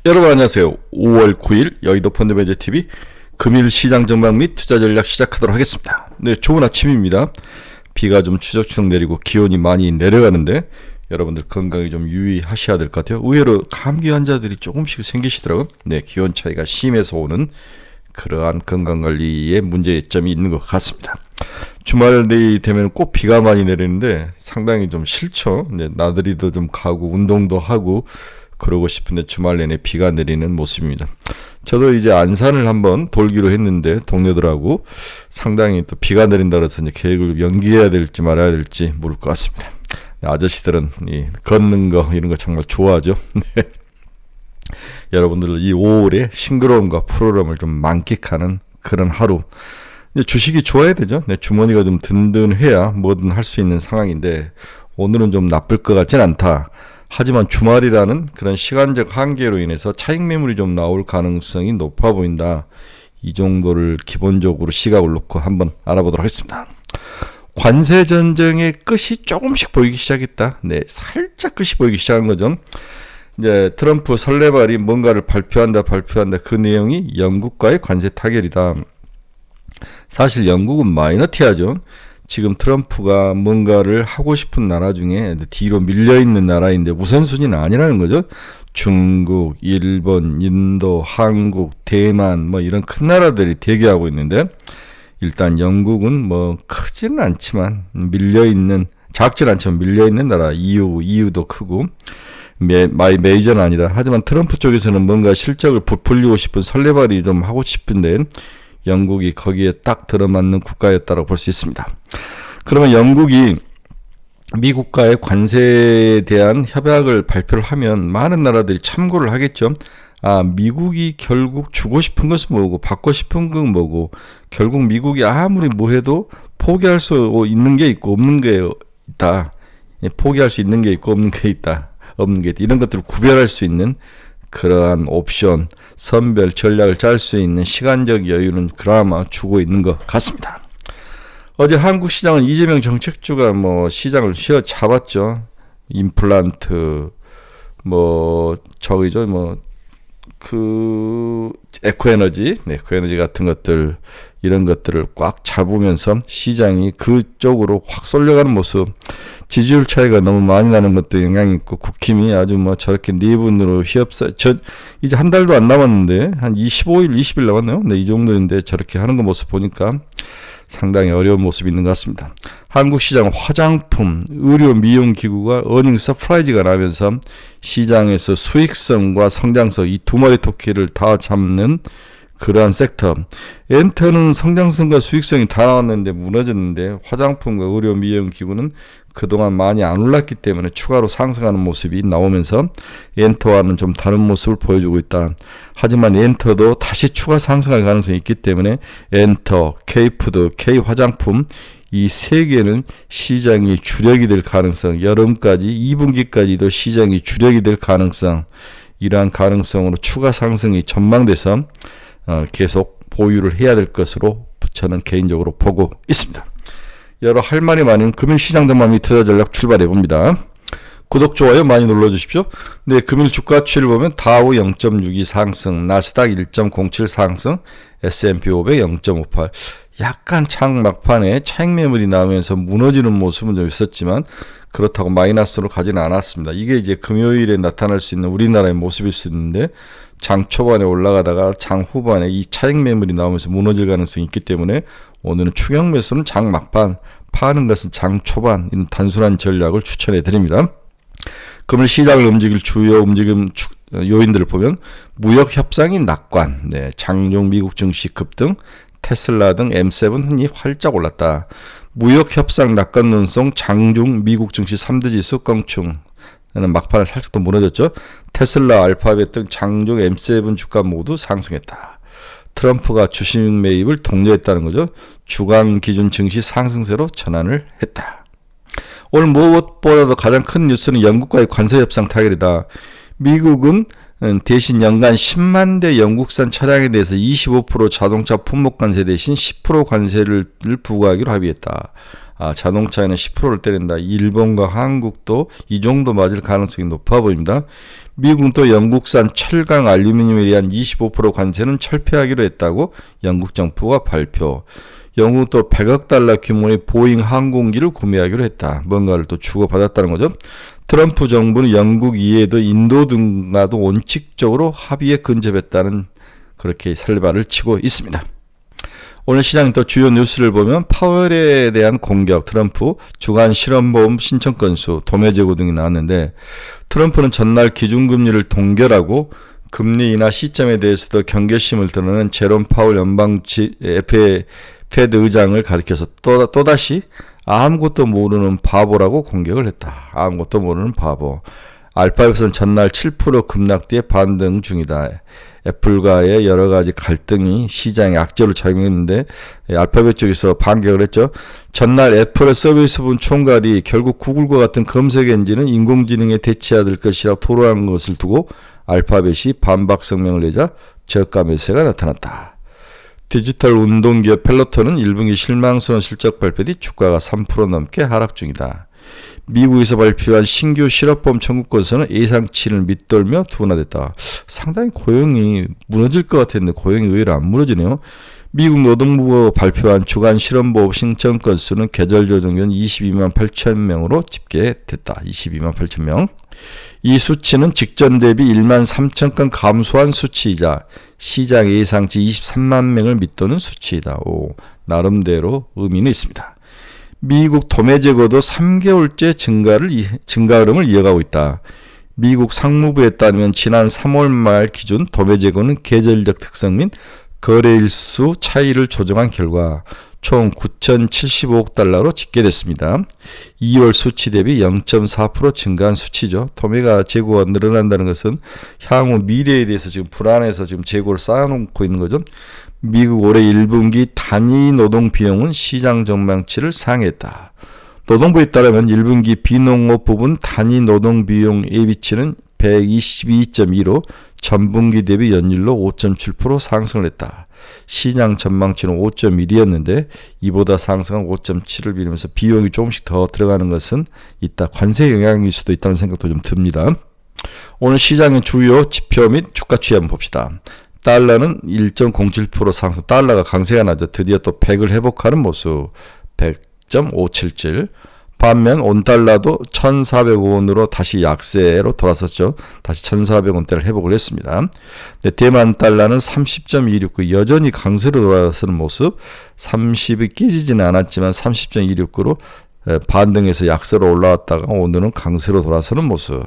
여러분 안녕하세요. 5월 9일 여의도 펀드매니저TV 금일 시장 전망 및 투자 전략 시작하도록 하겠습니다. 네, 좋은 아침입니다. 비가 좀 추적추적 내리고 기온이 많이 내려가는데 여러분들 건강에 좀 유의하셔야 될 것 같아요. 의외로 감기 환자들이 조금씩 생기시더라고요. 네, 기온 차이가 심해서 오는 그러한 건강관리에 문제점이 있는 것 같습니다. 주말이 되면 꼭 비가 많이 내리는데 상당히 좀 싫죠. 네, 나들이도 좀 가고 운동도 하고 그러고 싶은데 주말 내내 비가 내리는 모습입니다. 저도 이제 안산을 한번 돌기로 했는데 동료들하고 상당히 또 비가 내린다 그래서 이제 계획을 연기해야 될지 말아야 될지 모를 것 같습니다. 아저씨들은 이 걷는 거 이런 거 정말 좋아하죠. 네. 여러분들 이 5월에 싱그러움과 프로그램을 좀 만끽하는 그런 하루. 주식이 좋아야 되죠. 네, 주머니가 좀 든든해야 뭐든 할 수 있는 상황인데 오늘은 좀 나쁠 것 같진 않다. 하지만 주말이라는 그런 시간적 한계로 인해서 차익 매물이 좀 나올 가능성이 높아 보인다. 이 정도를 기본적으로 시각을 놓고 한번 알아보도록 하겠습니다. 관세 전쟁의 끝이 조금씩 보이기 시작했다. 네, 살짝 끝이 보이기 시작한 거죠. 이제 트럼프 설레발이 뭔가를 발표한다. 그 내용이 영국과의 관세 타결이다. 사실 영국은 마이너티하죠. 지금 트럼프가 뭔가를 하고 싶은 나라 중에 뒤로 밀려있는 나라인데 우선순위는 아니라는 거죠. 중국, 일본, 인도, 한국, 대만 뭐 이런 큰 나라들이 대기하고 있는데 일단 영국은 뭐 크지는 않지만 밀려있는 작지는 않지만 밀려있는 나라. EU도 크고 메이저는 아니다. 하지만 트럼프 쪽에서는 뭔가 실적을 부풀리고 싶은 설레발이 좀 하고 싶은데 영국이 거기에 딱 들어맞는 국가였다고 볼 수 있습니다. 그러면 영국이 미국과의 관세에 대한 협약을 발표를 하면 많은 나라들이 참고를 하겠죠. 아, 미국이 결국 주고 싶은 것은 뭐고 받고 싶은 건 뭐고 결국 미국이 아무리 뭐 해도 포기할 수 있는 게 있고 없는 게 있다. 포기할 수 있는 게 있고 없는 게 있다. 이런 것들을 구별할 수 있는 그러한 옵션, 선별 전략을 짤 수 있는 시간적 여유는 그나마 주고 있는 것 같습니다. 어제 한국 시장은 이재명 정책주가 뭐 시장을 휘어잡았죠. 임플란트, 에코에너지 같은 것들, 이런 것들을 꽉 잡으면서 시장이 그쪽으로 확 쏠려가는 모습. 지지율 차이가 너무 많이 나는 것도 영향이 있고 국힘이 아주 뭐 저렇게 네분으로 이제 한 달도 안 남았는데 한 15일, 20일 남았네요. 네, 이 정도인데 저렇게 하는 거 모습 보니까 상당히 어려운 모습이 있는 것 같습니다. 한국 시장 화장품, 의료, 미용 기구가 어닝 서프라이즈가 나면서 시장에서 수익성과 성장성 이 두 마리 토끼를 다 잡는 그러한 섹터. 엔터는 성장성과 수익성이 다 나왔는데 무너졌는데 화장품과 의료, 미용 기구는 그동안 많이 안 올랐기 때문에 추가로 상승하는 모습이 나오면서 엔터와는 좀 다른 모습을 보여주고 있다. 하지만 엔터도 다시 추가 상승할 가능성이 있기 때문에 엔터, K푸드, K화장품 이 세 개는 시장이 주력이 될 가능성, 여름까지 2분기까지도 시장이 주력이 될 가능성, 이러한 가능성으로 추가 상승이 전망돼서 계속 보유를 해야 될 것으로 저는 개인적으로 보고 있습니다. 여러 할 말이 많은 금일 시장 전망 및 투자 전략 출발해 봅니다. 구독, 좋아요 많이 눌러주십시오. 네, 금일 주가치를 보면 다우 0.62 상승, 나스닥 1.07 상승, S&P 500 0.58. 약간 창 막판에 차익 매물이 나오면서 무너지는 모습은 좀 있었지만 그렇다고 마이너스로 가지는 않았습니다. 이게 이제 금요일에 나타날 수 있는 우리나라의 모습일 수 있는데 장 초반에 올라가다가 장 후반에 이 차익 매물이 나오면서 무너질 가능성이 있기 때문에 오늘은 추격 매수는 장 막판, 파는 것은 장 초반, 이런 단순한 전략을 추천해 드립니다. 금일 시장을 움직일 주요 움직임 요인들을 보면 무역 협상이 낙관, 장중 미국 증시 급등, 테슬라 등 M7 흔히 활짝 올랐다. 무역 협상 낙관 논성 장중 미국 증시 3대 지수 껑충. 막판에 살짝 더 무너졌죠. 테슬라, 알파벳 등 장중 M7 주가 모두 상승했다. 트럼프가 주식 매입을 독려했다는 거죠. 주간 기준 증시 상승세로 전환을 했다. 오늘 무엇보다도 가장 큰 뉴스는 영국과의 관세 협상 타결이다. 미국은 대신 연간 10만 대 영국산 차량에 대해서 25% 자동차 품목 관세 대신 10% 관세를 부과하기로 합의했다. 자동차에는 10%를 때린다. 일본과 한국도 이 정도 맞을 가능성이 높아 보입니다. 미국은 또 영국산 철강 알루미늄에 대한 25% 관세는 철폐하기로 했다고 영국 정부가 발표. 영국은 또 100억 달러 규모의 보잉 항공기를 구매하기로 했다. 뭔가를 또 주고받았다는 거죠. 트럼프 정부는 영국 이외에도 인도 등과도 원칙적으로 합의에 근접했다는 그렇게 살발을 치고 있습니다. 오늘 시장 또 주요 뉴스를 보면 파월에 대한 공격, 트럼프 주간 실업보험 신청 건수, 도매 재고 등이 나왔는데 트럼프는 전날 기준금리를 동결하고 금리 인하 시점에 대해서도 경계심을 드러낸 제롬 파월 페드 의장을 가리켜서 또다시 아무것도 모르는 바보라고 공격을 했다. 아무것도 모르는 바보. 알파벳은 전날 7% 급락 뒤에 반등 중이다. 애플과의 여러 가지 갈등이 시장에 악재로 작용했는데 알파벳 쪽에서 반격을 했죠. 전날 애플의 서비스분 총괄이 결국 구글과 같은 검색 엔진은 인공지능에 대체해야 될 것이라고 토로한 것을 두고 알파벳이 반박 성명을 내자 저가 매수세가 나타났다. 디지털 운동기업 펠로톤은 1분기 실망스러운 실적 발표 뒤 주가가 3% 넘게 하락 중이다. 미국에서 발표한 신규 실업보험 청구 건수는 예상치를 밑돌며 둔화됐다. 상당히 고용이 무너질 것 같았는데 고용이 의외로 안 무너지네요. 미국 노동부가 발표한 주간 실업보험 신청 건수는 계절 조정전 22만 8천 명으로 집계됐다. 22만 8천 명. 이 수치는 직전 대비 1만 3천 건 감소한 수치이자 시장 예상치 23만 명을 밑도는 수치이다. 나름대로 의미는 있습니다. 미국 도매 재고도 3개월째 증가 흐름을 이어가고 있다. 미국 상무부에 따르면 지난 3월 말 기준 도매 재고는 계절적 특성 및 거래일수 차이를 조정한 결과 총 9,075억 달러로 집계됐습니다. 2월 수치 대비 0.4% 증가한 수치죠. 도매가 재고가 늘어난다는 것은 향후 미래에 대해서 지금 불안해서 지금 재고를 쌓아놓고 있는 거죠. 미국 올해 1분기 단위 노동 비용은 시장 전망치를 상회했다. 노동부에 따르면 1분기 비농업 부분 단위 노동 비용 예비치는 122.2로 전분기 대비 연율로 5.7% 상승을 했다. 시장 전망치는 5.1이었는데 이보다 상승한 5.7을 비례면서 비용이 조금씩 더 들어가는 것은 이따 관세 영향일 수도 있다는 생각도 좀 듭니다. 오늘 시장의 주요 지표 및 주가 추이 한번 봅시다. 달러는 1.07% 상승, 달러가 강세가 나죠. 드디어 또 100을 회복하는 모습, 100.577. 반면 온달러도 1,400원으로 다시 약세로 돌아섰죠. 다시 1,400원대를 회복을 했습니다. 대만 달러는 30.269, 여전히 강세로 돌아서는 모습, 30이 깨지지는 않았지만 30.269로 반등해서 약세로 올라왔다가 오늘은 강세로 돌아서는 모습.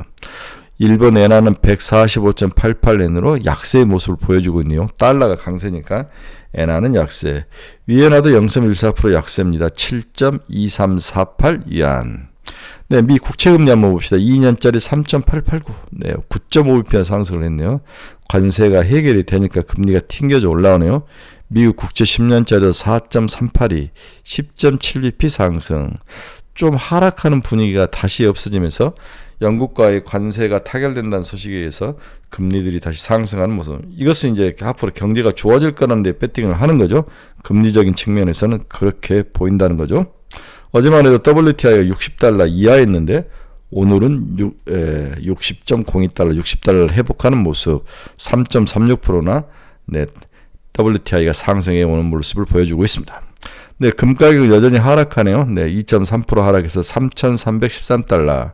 일본 엔화는 145.88엔으로 약세의 모습을 보여주고 있네요. 달러가 강세니까 엔화는 약세. 위엔화도 0.14% 약세입니다. 7.2348 위안. 네, 미 국채금리 한번 봅시다. 2년짜리 3.889. 네, 9.5bp 상승을 했네요. 관세가 해결이 되니까 금리가 튕겨져 올라오네요. 미국 국채 10년짜리 4.382, 10.7bp 상승. 좀 하락하는 분위기가 다시 없어지면서 영국과의 관세가 타결된다는 소식에 의해서 금리들이 다시 상승하는 모습. 이것은 이제 앞으로 경제가 좋아질 거라는 데 배팅을 하는 거죠. 금리적인 측면에서는 그렇게 보인다는 거죠. 어제만 해도 WTI가 60달러 이하였는데 오늘은 60.02달러, 60달러를 회복하는 모습. 3.36%나 네, WTI가 상승해 오는 모습을 보여주고 있습니다. 네, 금 가격은 여전히 하락하네요. 네, 2.3% 하락해서 3,313달러.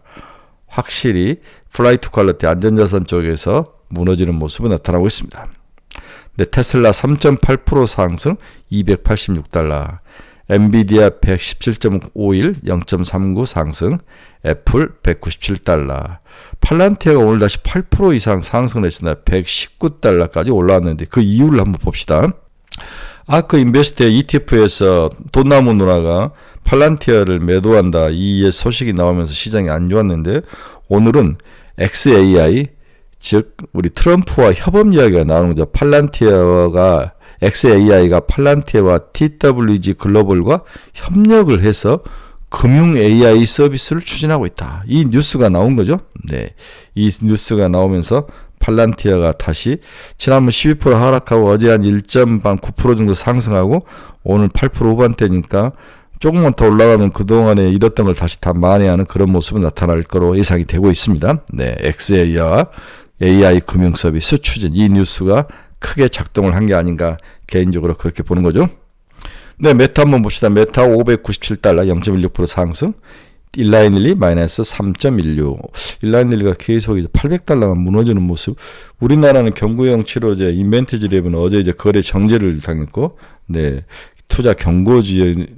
확실히 플라이트 퀄리티 안전자산 쪽에서 무너지는 모습이 나타나고 있습니다. 네, 테슬라 3.8% 상승 286달러, 엔비디아 117.51 0.39 상승, 애플 197달러, 팔란티아가 오늘 다시 8% 이상 상승을 했습니다. 119달러까지 올라왔는데 그 이유를 한번 봅시다. 아크 인베스트 ETF에서 돈나무 누나가 팔란티아를 매도한다. 이 소식이 나오면서 시장이 안 좋았는데 오늘은 XAI, 즉 우리 트럼프와 협업 이야기가 나오는 거죠. 팔란티아가 XAI가 팔란티아와 TWG 글로벌과 협력을 해서 금융 AI 서비스를 추진하고 있다. 이 뉴스가 나온 거죠. 네, 이 뉴스가 나오면서 팔란티아가 다시 지난번 12% 하락하고 어제 한 1.9% 정도 상승하고 오늘 8% 후반대니까 조금만 더 올라가면 그동안에 잃었던 걸 다시 다 만회하는 그런 모습이 나타날 거로 예상이 되고 있습니다. 네, 엑스에이와 AI 금융 서비스 추진, 이 뉴스가 크게 작동을 한 게 아닌가 개인적으로 그렇게 보는 거죠. 네, 메타 한번 봅시다. 메타 597달러 0.16% 상승. 일라인일리 마이너스 3.16. 일라인일리가 계속 이제 800달러가 무너지는 모습. 우리나라는 경구형 치료제 인벤티지랩은 어제 이제 거래 정지를 당했고, 네, 투자 경고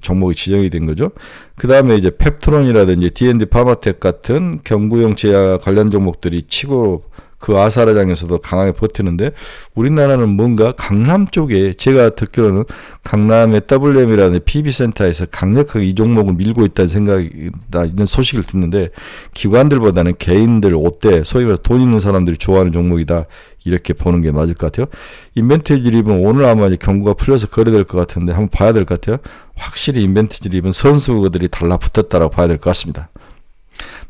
종목이 지정이 된 거죠. 그 다음에 이제 펩트론이라든지 D&D 파마텍 같은 경구형 제약 관련 종목들이 치고 그 아사라장에서도 강하게 버티는데, 우리나라는 뭔가 강남 쪽에, 제가 듣기로는 강남의 WM이라는 PB센터에서 강력하게 이 종목을 밀고 있다는 생각이, 이런 소식을 듣는데, 기관들보다는 개인들, 5대, 소위 말해서 돈 있는 사람들이 좋아하는 종목이다. 이렇게 보는 게 맞을 것 같아요. 인벤티지립은 오늘 아마 이제 경고가 풀려서 거래될 것 같은데 한번 봐야 될 것 같아요. 확실히 인벤티지립은 선수들이 달라붙었다라고 봐야 될 것 같습니다.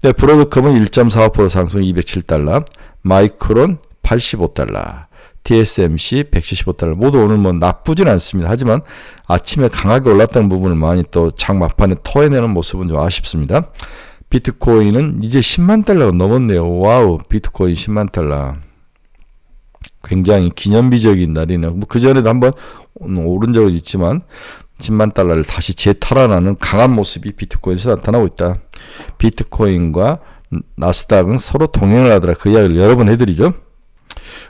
네, 브로드컴은 1.45% 상승 207달러, 마이크론 85달러, TSMC 175달러. 모두 오늘 뭐 나쁘진 않습니다. 하지만 아침에 강하게 올랐다는 부분을 많이 또 장 막판에 토해내는 모습은 좀 아쉽습니다. 비트코인은 이제 10만 달러가 넘었네요. 와우, 비트코인 10만 달러. 굉장히 기념비적인 날이네요. 뭐 그전에도 한번 오른 적은 있지만 10만 달러를 다시 재탈환하는 강한 모습이 비트코인에서 나타나고 있다. 비트코인과 나스닥은 서로 동행을 하더라. 그 이야기를 여러 번 해드리죠.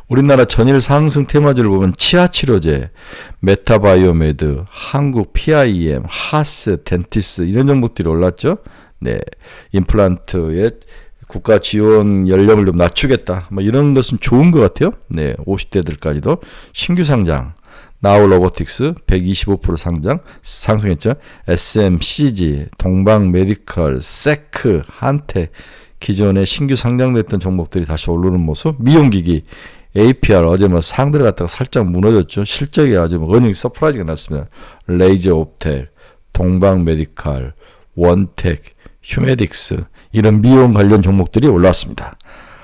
우리나라 전일 상승 테마주를 보면 치아치료제, 메타바이오메드, 한국 PIM, 하스, 덴티스 이런 종목들이 올랐죠. 네, 임플란트의 국가 지원 연령을 좀 낮추겠다. 뭐 이런 것은 좋은 것 같아요. 네, 50대들까지도 신규 상장. 나우 로보틱스 125% 상승했죠. SMCG, 동방 메디컬, 세크, 한테 기존에 신규 상장됐던 종목들이 다시 오르는 모습. 미용기기 APR 어제 뭐 상들어 갔다가 살짝 무너졌죠. 실적이 아주 뭐 어닝 서프라이즈가 났습니다. 레이저 옵텍, 동방 메디컬, 원텍, 휴메딕스 이런 미용 관련 종목들이 올랐습니다.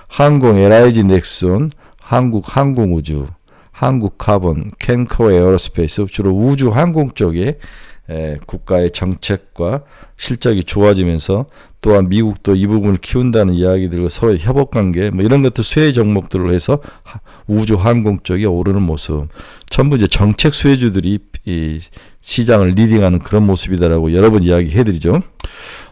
항공 LIG 넥슨, 한국 항공우주, 한국카본, 캔커 에어로스페이스 주로 우주 항공 쪽에 국가의 정책과 실적이 좋아지면서 또한 미국도 이 부분을 키운다는 이야기들과 서로 협업관계 뭐 이런 것들 수혜 종목들로 해서 우주 항공 쪽이 오르는 모습. 전부 이제 정책 수혜주들이 이 시장을 리딩하는 그런 모습이다라고 여러 번 이야기해드리죠.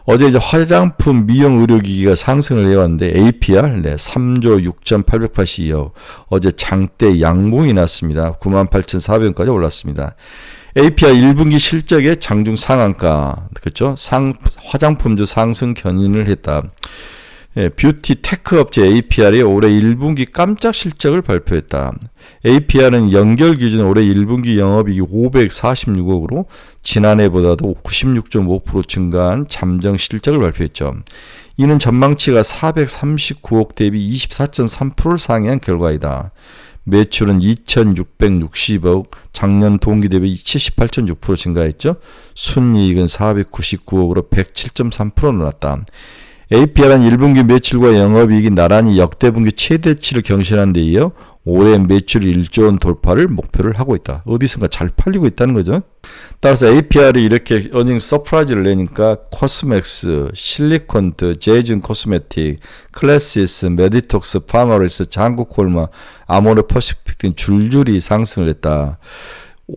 어제 이제 화장품 미용 의료기기가 상승을 해왔는데 APR 3조 6,882억 어제 장대 양봉이 났습니다. 98,400원까지 올랐습니다. APR 1분기 실적의 장중 상한가, 그렇죠? 화장품주 상승 견인을 했다. 예, 뷰티 테크 업체 APR이 올해 1분기 깜짝 실적을 발표했다. APR은 연결 기준 올해 1분기 영업이익이 546억으로 지난해보다도 96.5% 증가한 잠정 실적을 발표했죠. 이는 전망치가 439억 대비 24.3%를 상회한 결과이다. 매출은 2,660억, 작년 동기 대비 78.6% 증가했죠. 순이익은 499억으로 107.3% 늘었다. APR은 1분기 매출과 영업이익이 나란히 역대 분기 최대치를 경신한 데 이어 올해 매출 1조 원 돌파를 목표를 하고 있다. 어디선가 잘 팔리고 있다는 거죠. 따라서 APR이 이렇게 어닝 서프라이즈를 내니까 코스맥스, 실리콘트, 제이준 코스메틱, 클래시스, 메디톡스, 파마리스, 한국콜마, 아모레 퍼시픽 등 줄줄이 상승을 했다.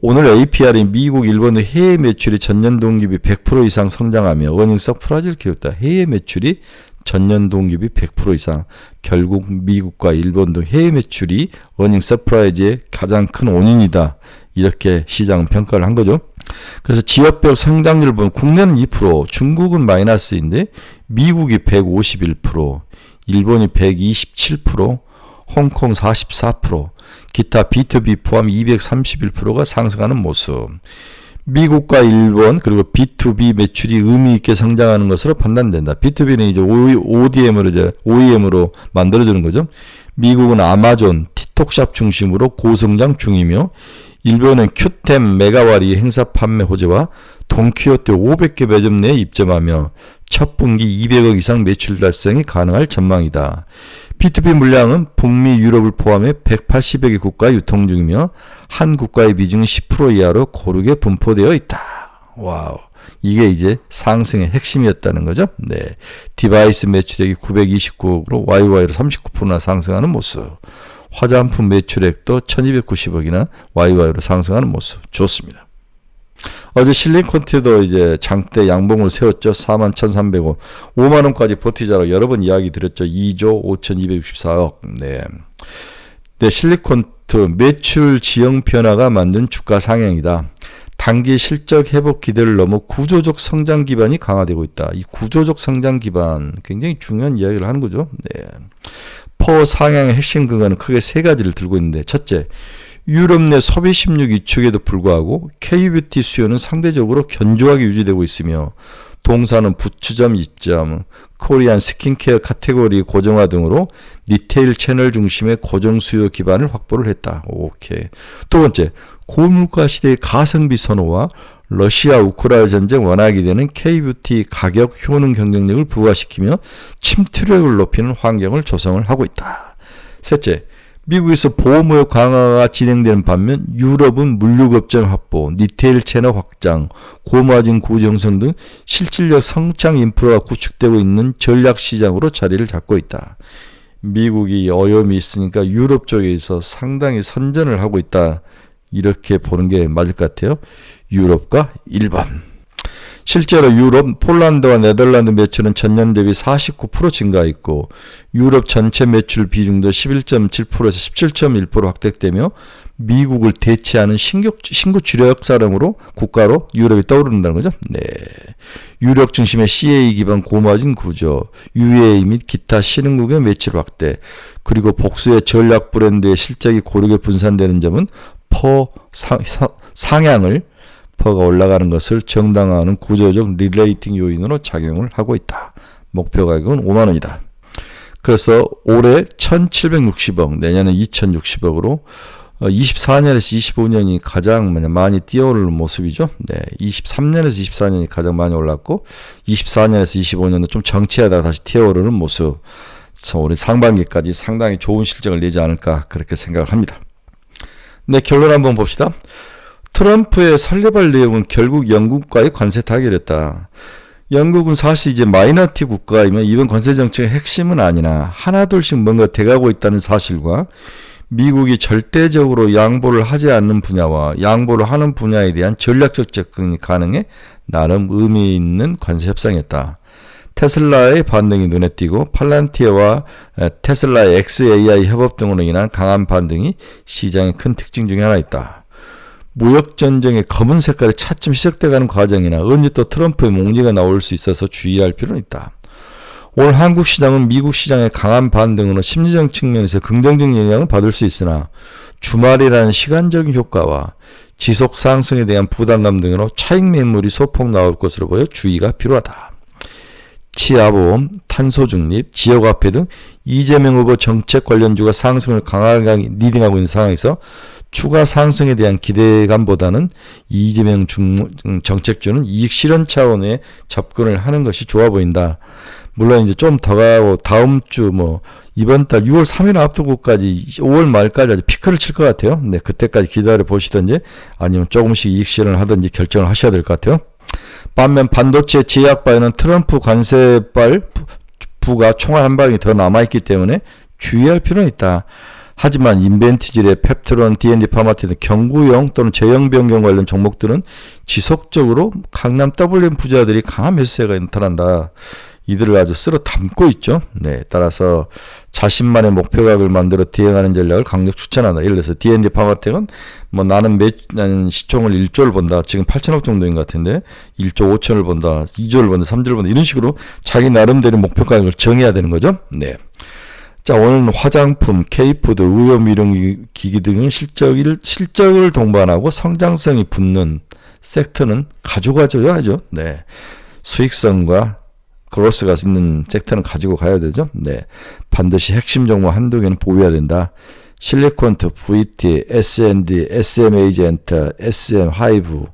오늘 APR이 미국, 일본 등 해외 매출이 전년 동기비 100% 이상 성장하며 어닝 서프라이즈를 기록했다. 해외 매출이 전년 동기비 100% 이상. 결국 미국과 일본 등 해외 매출이 어닝 서프라이즈의 가장 큰 원인이다. 이렇게 시장은 평가를 한 거죠. 그래서 지역별 성장률을 보면 국내는 2%, 중국은 마이너스인데 미국이 151%, 일본이 127%, 홍콩 44%, 기타 B2B 포함 231%가 상승하는 모습. 미국과 일본 그리고 B2B 매출이 의미 있게 성장하는 것으로 판단된다. B2B는 이제 OEM으로 만들어주는 거죠. 미국은 아마존, 틱톡샵 중심으로 고성장 중이며 일본은 큐템, 메가와리 행사 판매 호재와 돈키호테 500개 매점 내에 입점하며 첫 분기 200억 이상 매출 달성이 가능할 전망이다. P2P 물량은 북미, 유럽을 포함해 180여 개 국가에 유통 중이며 한 국가의 비중이 10% 이하로 고르게 분포되어 있다. 와우. 이게 이제 상승의 핵심이었다는 거죠. 네. 디바이스 매출액이 929억으로 YY로 39%나 상승하는 모습. 화장품 매출액도 1290억이나 YY로 상승하는 모습. 좋습니다. 어제 실링콘트도 이제 장대 양봉을 세웠죠. 41,300원. 5만원까지 버티자라고 여러 번 이야기 드렸죠. 2조 5,264억. 네. 네, 실링콘트 매출 지형 변화가 만든 주가 상향이다. 단기 실적 회복 기대를 넘어 구조적 성장 기반이 강화되고 있다. 이 구조적 성장 기반 굉장히 중요한 이야기를 하는 거죠. 네. 퍼 상향의 핵심 근거는 크게 세 가지를 들고 있는데, 첫째, 유럽 내 소비 심리 위축에도 불구하고 K뷰티 수요는 상대적으로 견조하게 유지되고 있으며 동사는 부추점, 입점, 코리안 스킨케어 카테고리 고정화 등으로 리테일 채널 중심의 고정 수요 기반을 확보를 했다. 오케이. 두 번째, 고물가 시대의 가성비 선호와 러시아 우크라이나 전쟁 완화하게 되는 K뷰티 가격 효능 경쟁력을 부각시키며 침투력을 높이는 환경을 조성을 하고 있다. 셋째, 미국에서 보호무역 강화가 진행되는 반면 유럽은 물류겁점 확보, 리테일 채널 확장, 고마진 구조 형성 등 실질적 성장 인프라가 구축되고 있는 전략시장으로 자리를 잡고 있다. 미국이 어려움이 있으니까 유럽 쪽에서 상당히 선전을 하고 있다. 이렇게 보는 게 맞을 것 같아요. 유럽과 일본. 실제로 유럽, 폴란드와 네덜란드 매출은 전년 대비 49% 증가했고 유럽 전체 매출 비중도 11.7%에서 17.1% 확대되며 미국을 대체하는 신구 주력 사령으로 국가로 유럽이 떠오른다는 거죠. 네. 유럽 중심의 CA 기반 고마진 구조, UA 및 기타 신흥국의 매출 확대, 그리고 복수의 전략 브랜드의 실적이 고르게 분산되는 점은 퍼 상향을 퍼가 올라가는 것을 정당화하는 구조적 릴레이팅 요인으로 작용을 하고 있다. 목표 가격은 5만원이다. 그래서 올해 1760억, 내년에 2060억으로 24년에서 25년이 가장 많이 뛰어오르는 모습이죠. 네, 23년에서 24년이 가장 많이 올랐고 24년에서 25년은 좀 정체하다가 다시 뛰어오르는 모습. 올해 상반기까지 상당히 좋은 실적을 내지 않을까 그렇게 생각을 합니다. 네, 결론 한번 봅시다. 트럼프의 설레발 내용은 결국 영국과의 관세 타결이었다. 영국은 사실 이제 마이너티 국가이면 이번 관세 정책의 핵심은 아니나 하나둘씩 뭔가 돼가고 있다는 사실과 미국이 절대적으로 양보를 하지 않는 분야와 양보를 하는 분야에 대한 전략적 접근이 가능해 나름 의미 있는 관세 협상이었다. 테슬라의 반등이 눈에 띄고 팔란티어와 테슬라의 XAI 협업 등으로 인한 강한 반등이 시장의 큰 특징 중에 하나 있다. 무역전쟁의 검은 색깔이 차츰 시작돼가는 과정이나 언제 또 트럼프의 몽지가 나올 수 있어서 주의할 필요는 있다. 오늘 한국 시장은 미국 시장의 강한 반등으로 심리적 측면에서 긍정적 영향을 받을 수 있으나 주말이라는 시간적인 효과와 지속 상승에 대한 부담감 등으로 차익 매물이 소폭 나올 것으로 보여 주의가 필요하다. 치아보험, 탄소중립, 지역화폐 등 이재명 후보 정책 관련주가 상승을 강하게 리딩하고 있는 상황에서 추가 상승에 대한 기대감보다는 이재명 정책주는 이익 실현 차원의 접근을 하는 것이 좋아 보인다. 물론 이제 좀 더 가고 다음 주 이번 달 6월 3일 앞두고까지 5월 말까지 아주 피크를 칠 것 같아요. 네, 그때까지 기다려 보시든지 아니면 조금씩 이익 실현을 하든지 결정을 하셔야 될 것 같아요. 반면 반도체 제약바에는 트럼프 관세발 부가 총알 한 방이 더 남아있기 때문에 주의할 필요는 있다. 하지만 인벤티질의 펩트론, D&D 파마티 등 경구용 또는 제형 변경 관련 종목들은 지속적으로 강남 WM 부자들이 강한 매수세가 나타난다. 이들을 아주 쓸어 담고 있죠. 네, 따라서 자신만의 목표 가격을 만들어 대응하는 전략을 강력 추천한다. 예를 들어서 D&D 파마텍은 나는 시총을 1조를 본다. 지금 8천억 정도인 것 같은데 1조 5천을 본다. 2조를 본다. 3조를 본다. 이런 식으로 자기 나름대로 목표 가격을 정해야 되는 거죠. 네. 자, 오늘은 화장품, K푸드, 의료미용기기 등의 실적을 동반하고 성장성이 붙는 섹터는 가져가줘야죠. 네. 수익성과 그로스가 있는 섹터는 가지고 가야 되죠. 네. 반드시 핵심 종목 한두 개는 보유해야 된다. 실리콘트, VT, S&D, SM 에이전트, SM 하이브,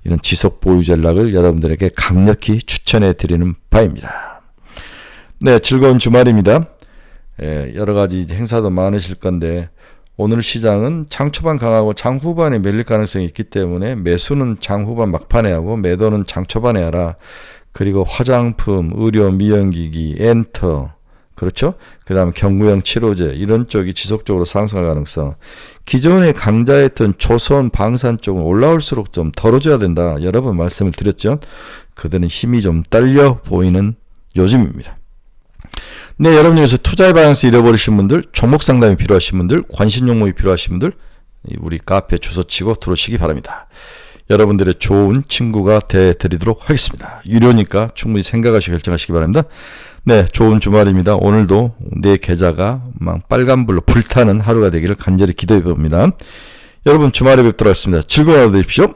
이런 지속 보유 전략을 여러분들에게 강력히 추천해 드리는 바입니다. 네, 즐거운 주말입니다. 여러 가지 행사도 많으실 건데 오늘 시장은 장 초반 강하고 장 후반에 밀릴 가능성이 있기 때문에 매수는 장 후반 막판에 하고 매도는 장 초반에 하라. 그리고 화장품, 의료, 미용기기, 엔터, 그렇죠? 그 다음에 경구용 치료제 이런 쪽이 지속적으로 상승할 가능성. 기존에 강자였던 조선, 방산 쪽은 올라올수록 좀 덜어줘야 된다. 여러 번 말씀을 드렸죠. 그들은 힘이 좀 딸려 보이는 요즘입니다. 네, 여러분 중에서 투자의 방향을 잃어버리신 분들, 종목 상담이 필요하신 분들, 관심 종목이 필요하신 분들 우리 카페 주소 치고 들어오시기 바랍니다. 여러분들의 좋은 친구가 되드리도록 하겠습니다. 유료니까 충분히 생각하시고 결정하시기 바랍니다. 네, 좋은 주말입니다. 오늘도 내 계좌가 막 빨간불로 불타는 하루가 되기를 간절히 기도해 봅니다. 여러분 주말에 뵙도록 하겠습니다. 즐거운 하루 되십시오.